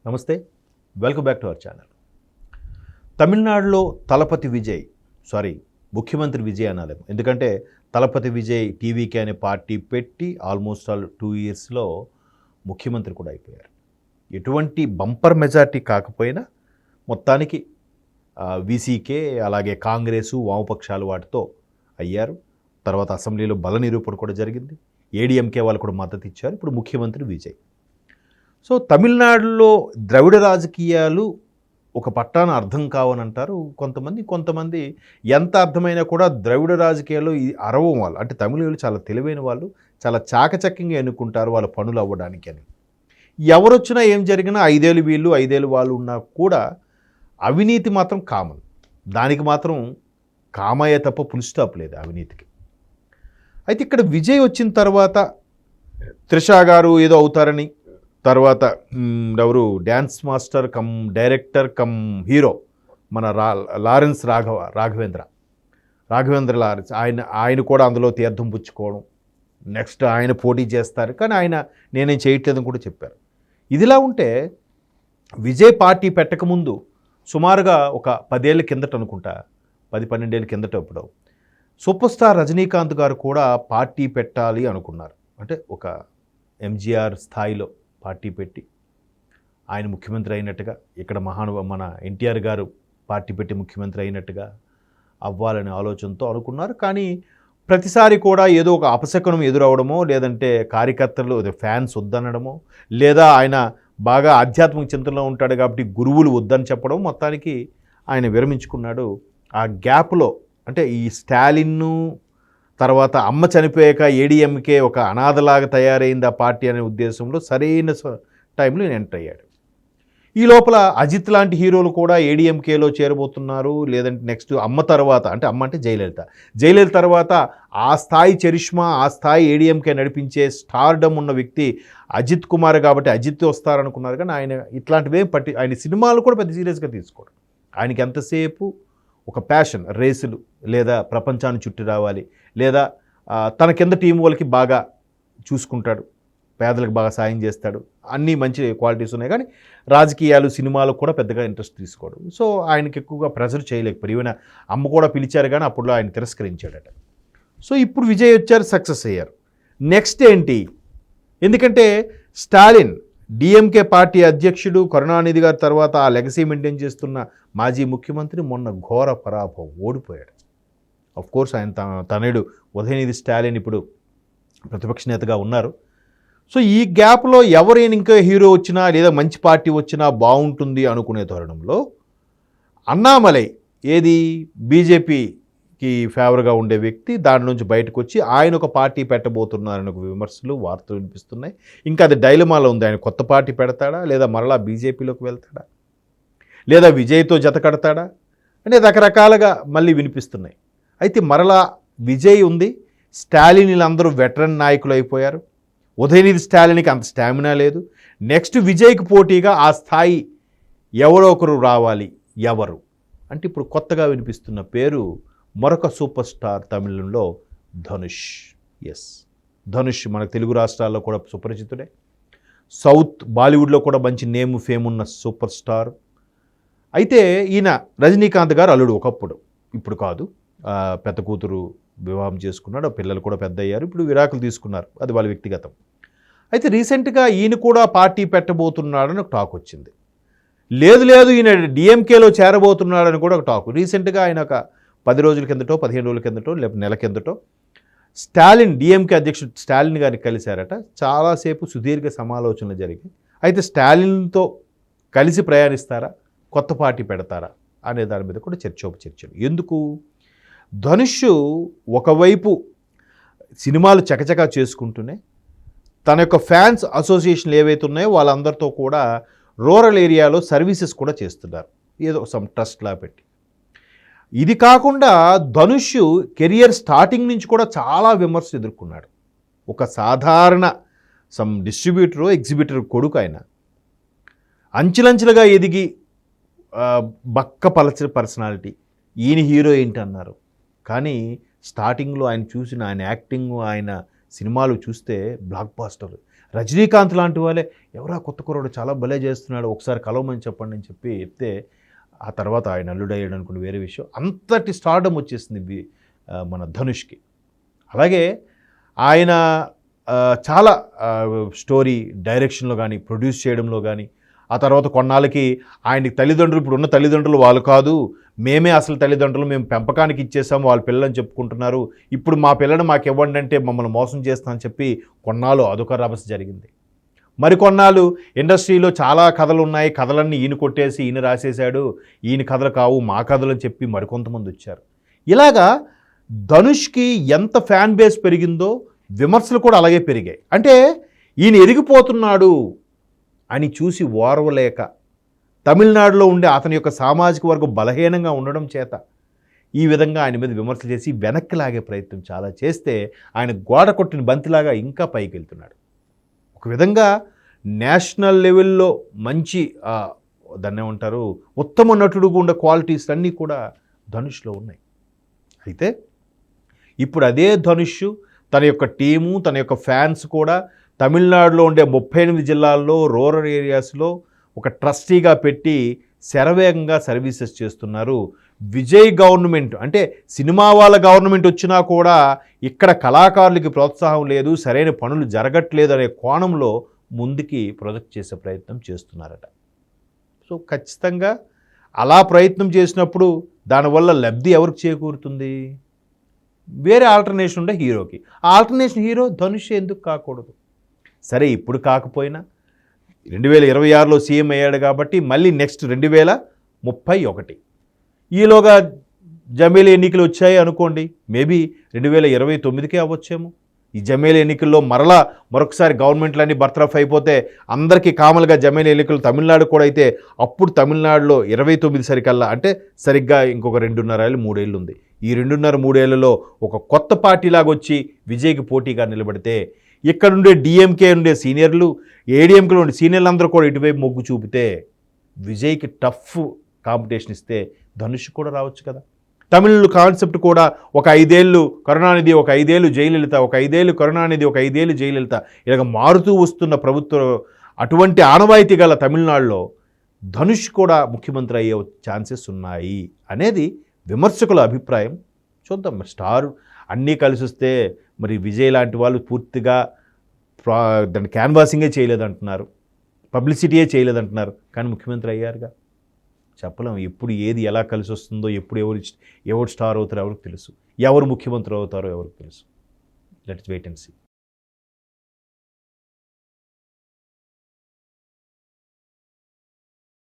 నమస్తే, welcome back to our channel. తమిళనాడులో ముఖ్యమంత్రి విజయ్ అనాలి. ఎందుకంటే తలపతి విజయ్ టీవీకే అనే పార్టీ పెట్టి ఆల్మోస్ట్ 2 ఇయర్స్లో ముఖ్యమంత్రి కూడా అయిపోయారు. ఎటువంటి బంపర్ మెజార్టీ కాకపోయినా మొత్తానికి వీసీకే అలాగే కాంగ్రెసు వామపక్షాలు వాటితో అయ్యారు. తర్వాత అసెంబ్లీలో బల నిరూపణ కూడా జరిగింది. ఏడీఎంకే వాళ్ళు కూడా మద్దతు ఇచ్చారు. ఇప్పుడు ముఖ్యమంత్రి విజయ్. సో తమిళనాడులో ద్రవిడ రాజకీయాలు ఒక పట్టాన అర్థం కావని అంటారు కొంతమంది ఎంత అర్థమైనా కూడా ద్రవిడ రాజకీయాలు అరవం వాళ్ళు, అంటే తమిళులు చాలా తెలివైన వాళ్ళు, చాలా చాకచక్యంగా ఎన్నుకుంటారు వాళ్ళ పనులు అవ్వడానికి అని. ఎవరొచ్చినా ఏం జరిగినా 5 ఏళ్ళు వీళ్ళు 5 ఏళ్ళు వాళ్ళు ఉన్నా కూడా అవినీతి మాత్రం కామన్. దానికి మాత్రం కామయ్యే తప్ప ఫుల్ స్టాప్ లేదు అవినీతికి. అయితే ఇక్కడ విజయ్ వచ్చిన తర్వాత త్రిషా గారు ఏదో అవుతారని, తర్వాత ఎవరు dance master come director come hero మన లారెన్స్ రాఘవేంద్ర లారెన్స్ ఆయన కూడా అందులో తీర్థం పుచ్చుకోవడం, నెక్స్ట్ ఆయన పోటీ చేస్తారు, కానీ ఆయన నేనేం చేయట్లేదని కూడా చెప్పారు. ఇదిలా ఉంటే విజయ్ పార్టీ పెట్టకముందు సుమారుగా ఒక 10 ఏళ్ళ కిందట అనుకుంటా, 10-12 ఏళ్ళ కిందట ఇప్పుడు సూపర్ స్టార్ రజనీకాంత్ గారు కూడా పార్టీ పెట్టాలి అనుకున్నారు. అంటే ఒక ఎంజీఆర్ స్థాయిలో పార్టీ పెట్టి ఆయన ముఖ్యమంత్రి అయినట్టుగా, ఇక్కడ మన ఎన్టీఆర్ గారు పార్టీ పెట్టి ముఖ్యమంత్రి అయినట్టుగా అవ్వాలనే ఆలోచనతో అనుకున్నారు. కానీ ప్రతిసారి కూడా ఏదో ఒక అపశకునం ఎదురవడమో, లేదంటే కార్యకర్తలు ఫ్యాన్స్ వద్దనడమో, లేదా ఆయన బాగా ఆధ్యాత్మిక చింతనలో ఉంటాడు కాబట్టి గురువులు వద్దని చెప్పడం, మొత్తానికి ఆయన విరమించుకున్నాడు. ఆ గ్యాప్లో అంటే ఈ స్టాలిన్ను తర్వాత అమ్మ చనిపోయాక ఏడీఎంకే ఒక అనాథలాగా తయారైంది ఆ పార్టీ అనే ఉద్దేశంలో సరైన టైంలో నేను ఎంటర్ అయ్యాడు. ఈ లోపల అజిత్ లాంటి హీరోలు కూడా ఏడీఎంకేలో చేరబోతున్నారు. లేదంటే నెక్స్ట్ అమ్మ తర్వాత, అంటే అమ్మ అంటే జయలలిత తర్వాత ఆ స్థాయి చరిష్మా, ఆ స్థాయి ఏడీఎంకే నడిపించే స్టార్డమ్ ఉన్న వ్యక్తి అజిత్ కుమార్ కాబట్టి అజిత్ వస్తారనుకున్నారు. కానీ ఆయన ఇట్లాంటివే ఆయన సినిమాలు కూడా పెద్ద సీరియస్గా తీసుకోడు. ఆయనకి ఎంతసేపు ఒక ప్యాషన్, రేసులు, లేదా ప్రపంచాన్ని చుట్టి రావాలి, లేదా తన కింద టీం వాళ్ళకి బాగా చూసుకుంటాడు, పేదలకు బాగా సాయం చేస్తాడు, అన్నీ మంచి క్వాలిటీస్ ఉన్నాయి. కానీ రాజకీయాలు సినిమాలు కూడా పెద్దగా ఇంట్రెస్ట్ తీసుకోడు. సో ఆయనకి ఎక్కువగా ప్రెజర్ చేయలేకపోయారు. ఈవెన్ అమ్మ కూడా పిలిచారు కానీ అప్పుడు ఆయన తిరస్కరించాడట. సో ఇప్పుడు విజయ్ వచ్చారు, సక్సెస్ అయ్యారు. నెక్స్ట్ ఏంటి? ఎందుకంటే స్టాలిన్ డిఎంకే పార్టీ అధ్యక్షుడు కరుణానిధి గారి తర్వాత ఆ లెగసీ మెయింటైన్ చేస్తున్న మాజీ ముఖ్యమంత్రి మొన్న ఘోర పరాభవం, ఓడిపోయాడు. ఆఫ్ కోర్స్ ఆయన తనయుడు ఉదయనిధి స్టాలిన్ ఇప్పుడు ప్రతిపక్ష నేతగా ఉన్నారు. సో ఈ గ్యాప్లో ఎవరైనా ఇంకా హీరో వచ్చినా లేదా మంచి పార్టీ వచ్చినా బాగుంటుంది అనుకునే తరుణంలో అన్నామలై ఏది బీజేపీకి ఫేవర్గా ఉండే వ్యక్తి దాని నుంచి బయటకు వచ్చి ఆయన ఒక పార్టీ పెట్టబోతున్నారని ఒక విమర్శలు వార్తలు వినిపిస్తున్నాయి. ఇంకా అది డైలమాలో ఉంది. ఆయన కొత్త పార్టీ పెడతాడా, లేదా మరలా బీజేపీలోకి వెళ్తాడా, లేదా విజయ్తో జత కడతాడా అంటే రకరకాలుగా మళ్ళీ వినిపిస్తున్నాయి. అయితే మరలా విజయ్ ఉంది, స్టాలిన్ వీళ్ళందరూ వెటరన్ నాయకులు అయిపోయారు. ఉదయనిధి స్టాలిన్కి అంత స్టామినా లేదు. నెక్స్ట్ విజయ్కి పోటీగా ఆ స్థాయి ఎవరో ఒకరు రావాలి. ఎవరు అంటే ఇప్పుడు కొత్తగా వినిపిస్తున్న పేరు మరొక సూపర్ స్టార్ తమిళంలో ధనుష్. ధనుష్ మనకు తెలుగు రాష్ట్రాల్లో కూడా సుపరిచితుడే, సౌత్ బాలీవుడ్లో కూడా మంచి నేమ్ ఫేమ్ ఉన్న సూపర్ స్టార్. అయితే ఈయన రజనీకాంత్ గారు అల్లుడు ఒకప్పుడు, ఇప్పుడు కాదు. పెద్ద కూతురు వివాహం చేసుకున్నాడు, పిల్లలు కూడా పెద్ద అయ్యారు, ఇప్పుడు విడాకులు తీసుకున్నారు, అది వాళ్ళ వ్యక్తిగతం. అయితే రీసెంట్గా ఈయన కూడా పార్టీ పెట్టబోతున్నాడని ఒక టాక్ వచ్చింది. లేదు ఈయన డిఎంకేలో చేరబోతున్నాడని కూడా ఒక టాక్. రీసెంట్గా ఆయన ఒక 10 రోజుల కిందటో 15 రోజుల కిందటో లేకపోతే నెల కిందటో స్టాలిన్ డిఎంకే అధ్యక్షుడు స్టాలిన్ గారిని కలిశారట. చాలాసేపు సుదీర్ఘ సమాలోచనలు జరిగాయి. అయితే స్టాలిన్తో కలిసి ప్రయాణిస్తారా, కొత్త పార్టీ పెడతారా అనే దాని మీద కూడా చర్చలు. ఎందుకు? ధనుష్ ఒకవైపు సినిమాలు చకచకా చేసుకుంటూనే తన యొక్క ఫ్యాన్స్ అసోసియేషన్లు ఏవైతే ఉన్నాయో వాళ్ళందరితో కూడా రూరల్ ఏరియాలో సర్వీసెస్ కూడా చేస్తున్నారు, ఏదో సమ్ ట్రస్ట్లా పెట్టి. ఇది కాకుండా ధనుష్ కెరియర్ స్టార్టింగ్ నుంచి కూడా చాలా విమర్శలు ఎదుర్కొన్నాడు. ఒక సాధారణ సమ్ డిస్ట్రిబ్యూటర్ ఎగ్జిబిటర్ కొడుకు ఆయన, అంచెలంచెలుగా ఎదిగి బక్క పర్సనాలిటీ. ఈయన హీరో ఏంటి అన్నారు, కానీ స్టార్టింగ్లో ఆయన చూసిన ఆయన యాక్టింగ్, ఆయన సినిమాలు చూస్తే బ్లాక్ బాస్టర్. రజనీకాంత్ లాంటి వాళ్ళే ఎవరా కొత్త కుర్రాడు చాలా భలే చేస్తున్నాడు, ఒకసారి కలవమని చెప్పండి అని చెప్తే ఆ తర్వాత ఆయన అల్లుడయ్యాడు అనుకున్న వేరే విషయం. అంతటి స్టార్డమ్ వచ్చేసింది మన ధనుష్కి. అలాగే ఆయన చాలా స్టోరీ డైరెక్షన్లో కానీ ప్రొడ్యూస్ చేయడంలో కానీ, ఆ తర్వాత కొన్నాళ్ళకి ఆయనకి తల్లిదండ్రులు, ఇప్పుడు ఉన్న తల్లిదండ్రులు వాళ్ళు కాదు, మేమే అసలు తల్లిదండ్రులు, మేము పెంపకానికి ఇచ్చేసాము వాళ్ళ పిల్లలని చెప్పుకుంటున్నారు, ఇప్పుడు మా పిల్లని మాకు ఇవ్వండి అంటే మమ్మల్ని మోసం చేస్తామని చెప్పి కొన్నాళ్ళు అదొక రభస జరిగింది. మరికొన్నాళ్ళు ఇండస్ట్రీలో చాలా కథలు ఉన్నాయి, కథలన్నీ ఈయన కొట్టేసి ఈయన రాసేశాడు, ఈయన కథలు కావు మా కథలు అని చెప్పి మరికొంతమంది వచ్చారు. ఇలాగా ధనుష్కి ఎంత ఫ్యాన్ బేస్ పెరిగిందో విమర్శలు కూడా అలాగే పెరిగాయి. అంటే ఈయన ఎదిగిపోతున్నాడు అని చూసి ఓర్వలేక తమిళనాడులో ఉండే అతని యొక్క సామాజిక వర్గం బలహీనంగా ఉండడం చేత ఈ విధంగా ఆయన మీద విమర్శలు చేసి వెనక్కి లాగే ప్రయత్నం చాలా చేస్తే ఆయన గోడ కొట్టిన బంతిలాగా ఇంకా పైకి వెళ్తున్నాడు. ఒక విధంగా నేషనల్ లెవెల్లో మంచి దాన్ని ఏమంటారు ఉత్తమ నటుడుగా ఉండే క్వాలిటీస్ అన్నీ కూడా ధనుష్లో ఉన్నాయి. అయితే ఇప్పుడు అదే ధనుష్ తన యొక్క టీము, తన యొక్క ఫ్యాన్స్ కూడా తమిళనాడులో ఉండే 38 జిల్లాల్లో రూరల్ ఏరియాస్లో ఒక ట్రస్టీగా పెట్టి శరవేగంగా సర్వీసెస్ చేస్తున్నారు. విజయ్ గవర్నమెంట్ అంటే సినిమా వాళ్ళ గవర్నమెంట్ వచ్చినా కూడా ఇక్కడ కళాకారులకి ప్రోత్సాహం లేదు, సరైన పనులు జరగట్లేదు అనే కోణంలో ముందుకి ప్రొజెక్ట్ చేసే ప్రయత్నం చేస్తున్నారట. సో ఖచ్చితంగా అలా ప్రయత్నం చేసినప్పుడు దానివల్ల లబ్ధి ఎవరికి చేకూరుతుంది? వేరే ఆల్టర్నేషన్ ఉండే హీరోకి. ఆ ఆల్టర్నేషన్ హీరో ధనుష్ ఎందుకు కాకూడదు? సరే ఇప్పుడు కాకపోయినా 2026లో సీఎం అయ్యాడు కాబట్టి మళ్ళీ నెక్స్ట్ 2031 ఈలోగా జమేలి ఎన్నికలు వచ్చాయి అనుకోండి, మేబీ 2029కే అవ్వచ్చేమో. ఈ జమేలి ఎన్నికల్లో మరొకసారి గవర్నమెంట్లన్నీ బర్తరఫ్ అయిపోతే అందరికీ కామన్గా జమేలి ఎన్నికలు తమిళనాడు కూడా అయితే అప్పుడు తమిళనాడులో 29 సరికల్లా అంటే సరిగ్గా ఇంకొక 2.5 ఏళ్ళు 3 ఏళ్ళు ఉంది. ఈ 2.5-3 ఏళ్లలో ఒక కొత్త పార్టీలాగా వచ్చి విజయ్కి పోటీగా నిలబడితే ఇక్కడుండే డిఎంకే ఉండే సీనియర్లు, ఏడీఎంకేలో ఉండే సీనియర్లు అందరూ కూడా ఇటువైపు మొగ్గు చూపితే విజయ్కి టఫ్ కాంపిటీషన్ ఇస్తే ధనుష్ కూడా రావచ్చు కదా. తమిళ కాన్సెప్ట్ కూడా ఒక 5 ఏళ్ళు కరుణానిధి, ఒక 5 ఏళ్ళు జయలలిత, ఒక 5 ఏళ్ళు కరుణానిధి, ఒక 5 ఏళ్ళు జయలలిత, ఇలాగ మారుతూ వస్తున్న ప్రభుత్వం. అటువంటి ఆనవాయితీ గల తమిళనాడులో ధనుష్ కూడా ముఖ్యమంత్రి అయ్యే ఛాన్సెస్ ఉన్నాయి అనేది విమర్శకుల అభిప్రాయం. చూద్దాం. స్టార్ అన్నీ కలిసి వస్తే మరి విజయ్ లాంటి వాళ్ళు పూర్తిగా దాన్ని క్యాన్వాసింగే చేయలేదంటున్నారు, పబ్లిసిటీయే చేయలేదంటున్నారు, కానీ ముఖ్యమంత్రి అయ్యారుగా. చెప్పలేం ఎప్పుడు ఏది ఎలా కలిసి వస్తుందో, ఎప్పుడు ఎవరు స్టార్ అవుతారో ఎవరికి తెలుసు, ఎవరు ముఖ్యమంత్రి అవుతారో ఎవరికి తెలుసు. Let's wait and see.